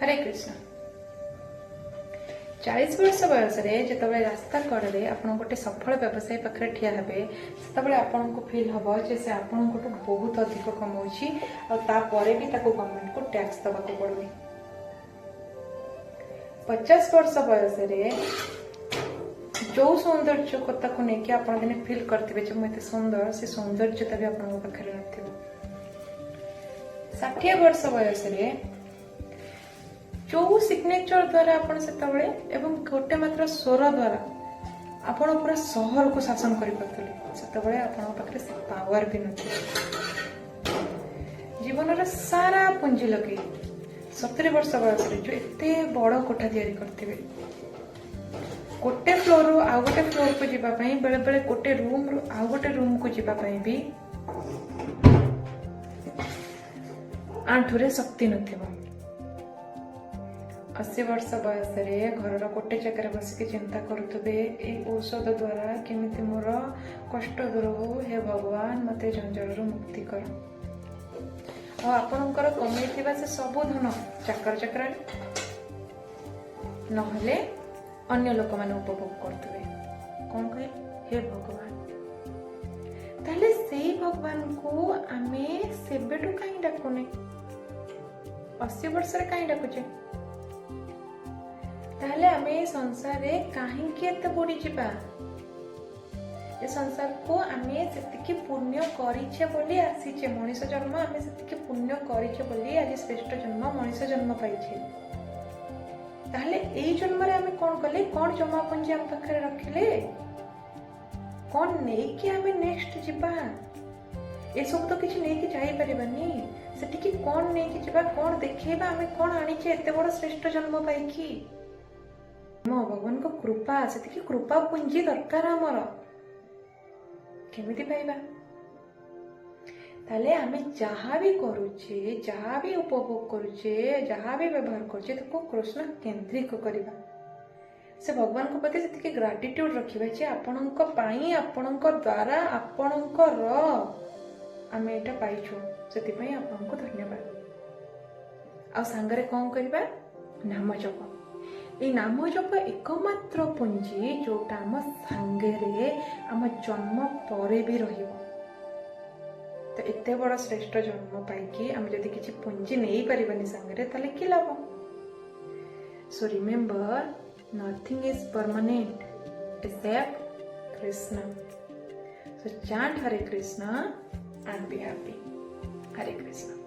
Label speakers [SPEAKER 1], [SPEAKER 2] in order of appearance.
[SPEAKER 1] हरे कृष्ण। 40 वर्ष बयस जो रास्ता कड़े आप गोटे सफल व्यवसायी पाखे ठिया हे से आपन को फिल हम जे से आपण बहुत अधिक कमाऊँगी और भी गवर्नमेंट को टैक्स दवा पड़ुनी। 50 वर्ष बयस जो सौंदर्यता को लेकिन आप दिन फिल करते मुझे सुंदर से सौंदर्यता भी आपके पाखे न। 60 वर्ष बयस जो सिग्नेचर द्वारा आपण से गोटे मात्र स्वर द्वारा आपण पूरा सहर को शासन कर पाखे से पावर भी न। जीवन सारा पुंजी लगे 70 वर्ष बयस जो एते बड़ कोठा तैयारी करते गोटे फ्लोर रु आउ गोटे फ्लोर को जीवाई बेले बेले गोटे रूम रु आउ गोटे रूम को जीवाई भी आंठुरे शक्ति नथिबो। 80 वर्ष बयस घर गोटे जगह बसिक चिंता करुवे औषध द्वारा केमिति मोर कष्ट दूर हो, हे भगवान मते जंजाल मुक्ति कर। आपणकर कमई से सबू धन चाकर चाकर नहले अन्य लोक मैंने उपभोग करते कौन कहे हे भगवान। ताले से भगवान को आमे सेबेटू कहीं डाकुने 80 वर्ष कहीं डाकुचे ताहले आमे संसार रे काहींकी एते बढ़ी जिबा। ए संसार को आमे सेतिकी पुण्य करिछे बोली आसीछे मनुष्य जन्म आमे सेतिकी पुण्य करिछे बोली आज श्रेष्ठ जन्म मनुष्य जन्म पाइछे। ताहले एई जन्म रे आमे कोन कले कोन जमा पुंजी हम पाखरे रखिले कोन नै कि आमे नेक्स्ट जिबा। ए सब तो किछ नै कि जाई परिबानी सेटिकी कोन नै कि जिबा कोन देखेबा आमे कोन आनिछे एते बड़ श्रेष्ठ जन्म पाइकी। भगवान को कृपा से कृपा पुंजी दरकार आमर केमिति पाइबा। ताले आमे जहाँ भी करुचे जहाँ भी उपभोग करुचे जहाँ भी व्यवहार करुचे तो कृष्ण केंद्रिक करबा से भगवान को प्रति से ग्रेटिट्यूड रखिबा जे आपणक पई आपणक द्वारा आपणकर आमे एटा पाइछु सेति पई आपनको धन्यवाद। आ संगरे कोन करबा नाम जप। ये नाम जप एकमात्र पुंजी जोटा आम सांगे आम जन्म पर भी रहिबो। तो एते बड़ श्रेष्ठ जन्म पाइकी आम जदि किछि पुंजी नहीं पारिबानी सांगे ताले कि लाभ। So remember nothing is permanent except Krishna. So chant Hare Krishna and be happy. Hare Krishna.